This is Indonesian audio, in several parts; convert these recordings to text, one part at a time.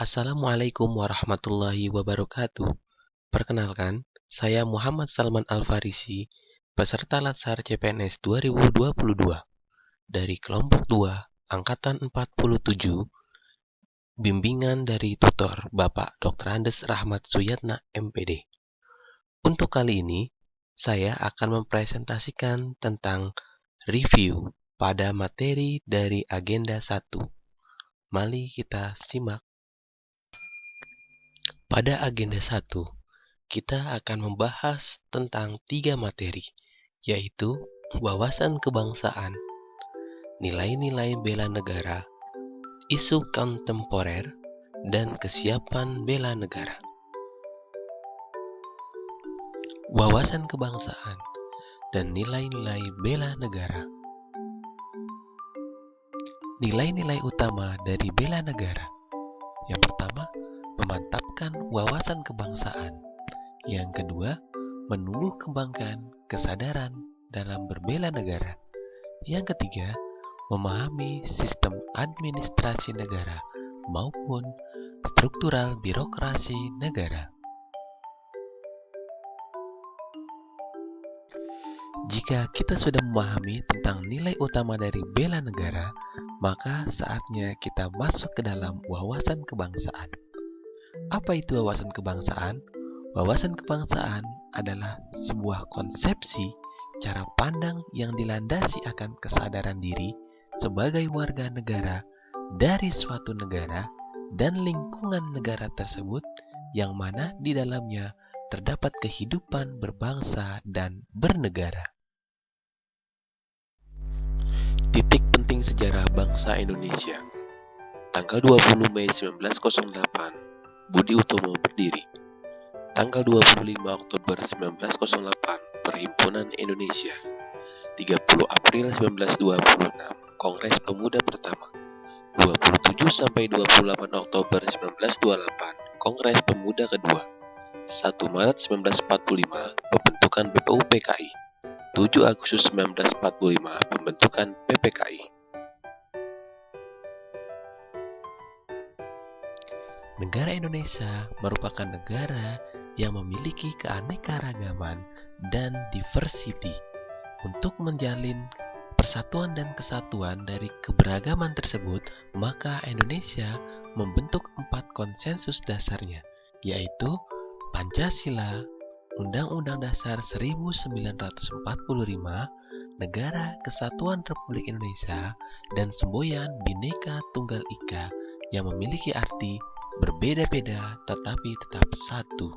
Assalamualaikum warahmatullahi wabarakatuh. Perkenalkan, saya Muhammad Salman Al-Farisi, peserta Latsar CPNS 2022 dari kelompok 2, angkatan 47, bimbingan dari tutor Bapak Dr. Andes Rahmat Suyatna MPD. Untuk kali ini, saya akan mempresentasikan tentang review pada materi dari agenda 1. Mari kita simak. Pada agenda 1, kita akan membahas tentang 3 materi, yaitu wawasan kebangsaan, nilai-nilai bela negara, isu kontemporer, dan kesiapan bela negara. Wawasan kebangsaan dan nilai-nilai bela negara. Nilai-nilai utama dari bela negara. Yang pertama, memantapkan wawasan kebangsaan. Yang kedua, menumbuh kembangkan kesadaran dalam berbela negara. Yang ketiga, memahami sistem administrasi negara maupun struktural birokrasi negara. Jika kita sudah memahami tentang nilai utama dari bela negara, maka saatnya kita masuk ke dalam wawasan kebangsaan. Apa itu wawasan kebangsaan? Wawasan kebangsaan adalah sebuah konsepsi cara pandang yang dilandasi akan kesadaran diri sebagai warga negara dari suatu negara dan lingkungan negara tersebut yang mana di dalamnya terdapat kehidupan berbangsa dan bernegara. Titik penting sejarah bangsa Indonesia. Tanggal 20 Mei 1908, Budi Utomo berdiri. Tanggal 25 Oktober 1908, Perhimpunan Indonesia. 30 April 1926, Kongres Pemuda pertama. 27 sampai 28 Oktober 1928, Kongres Pemuda kedua. 1 Maret 1945, pembentukan BPUPKI. 7 Agustus 1945, pembentukan PPKI. Negara Indonesia merupakan negara yang memiliki keanekaragaman dan diversity. Untuk menjalin persatuan dan kesatuan dari keberagaman tersebut, maka Indonesia membentuk 4 konsensus dasarnya, yaitu Pancasila, Undang-Undang Dasar 1945, Negara Kesatuan Republik Indonesia, dan semboyan Bhinneka Tunggal Ika yang memiliki arti berbeda-beda tetapi tetap satu.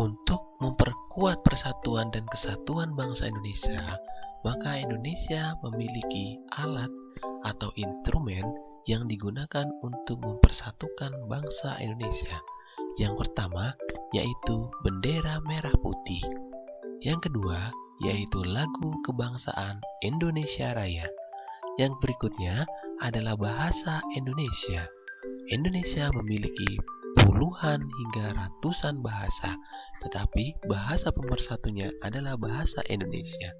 Untuk memperkuat persatuan dan kesatuan bangsa Indonesia, maka Indonesia memiliki alat atau instrumen yang digunakan untuk mempersatukan bangsa Indonesia. Yang pertama yaitu bendera merah putih. Yang kedua yaitu lagu kebangsaan Indonesia Raya. Yang berikutnya adalah bahasa Indonesia. Indonesia memiliki puluhan hingga ratusan bahasa, tetapi bahasa pemersatunya adalah bahasa Indonesia.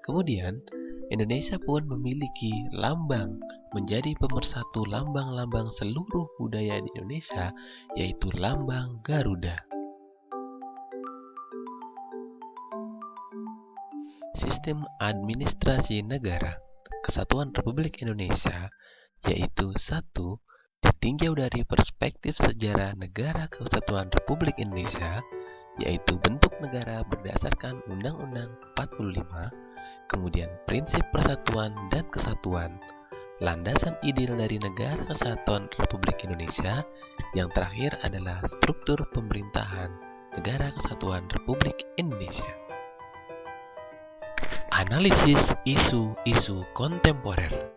Kemudian, Indonesia pun memiliki lambang menjadi pemersatu lambang-lambang seluruh budaya di Indonesia, yaitu lambang Garuda. Sistem administrasi negara Kesatuan Republik Indonesia, yaitu 1. Ditinjau dari perspektif sejarah negara Kesatuan Republik Indonesia, yaitu bentuk negara berdasarkan Undang-Undang 45, kemudian prinsip persatuan dan kesatuan, landasan ideal dari negara Kesatuan Republik Indonesia, yang terakhir adalah struktur pemerintahan negara Kesatuan Republik Indonesia. Analisis isu-isu kontemporer.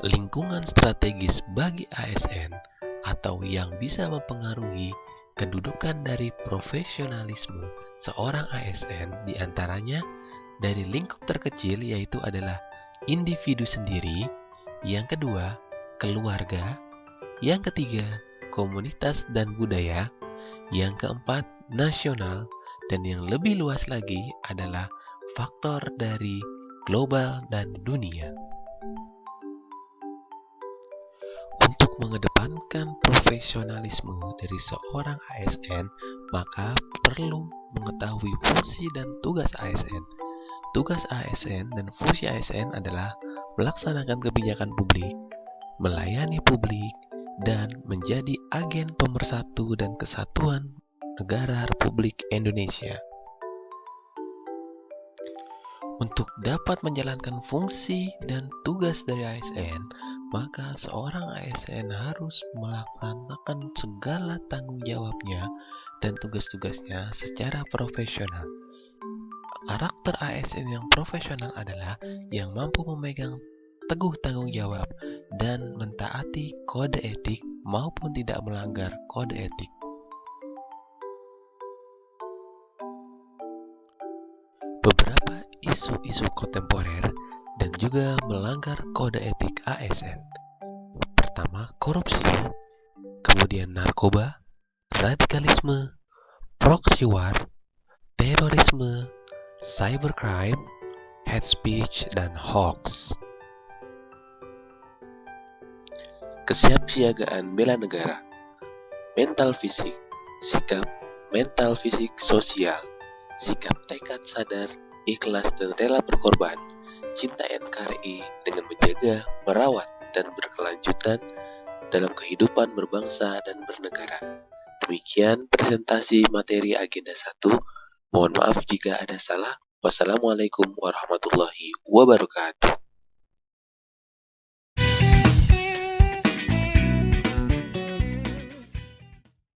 Lingkungan strategis bagi ASN atau yang bisa mempengaruhi kedudukan dari profesionalisme seorang ASN, diantaranya dari lingkup terkecil yaitu adalah individu sendiri, yang kedua keluarga, yang ketiga komunitas dan budaya, yang keempat nasional, dan yang lebih luas lagi adalah faktor dari global, dan dunia. Untuk mengedepankan profesionalisme dari seorang ASN, maka perlu mengetahui fungsi dan tugas ASN. Tugas ASN dan fungsi ASN adalah melaksanakan kebijakan publik, melayani publik, dan menjadi agen pemersatu dan kesatuan negara Republik Indonesia. Untuk dapat menjalankan fungsi dan tugas dari ASN, maka seorang ASN harus melaksanakan segala tanggung jawabnya dan tugas-tugasnya secara profesional. Karakter ASN yang profesional adalah yang mampu memegang teguh tanggung jawab dan mentaati kode etik maupun tidak melanggar kode etik. Beberapa isu-isu kontemporer dan juga melanggar kode etik ASN. Pertama, korupsi, kemudian narkoba, radikalisme, proxy war, terorisme, cybercrime, hate speech, dan hoax. Kesiapsiagaan bela negara, mental fisik, sikap mental fisik sosial, sikap tekad sadar, ikhlas dan rela berkorban, cinta NKRI dengan menjaga, merawat, dan berkelanjutan dalam kehidupan berbangsa dan bernegara. Demikian presentasi materi agenda 1. Mohon maaf jika ada salah. Wassalamualaikum warahmatullahi wabarakatuh.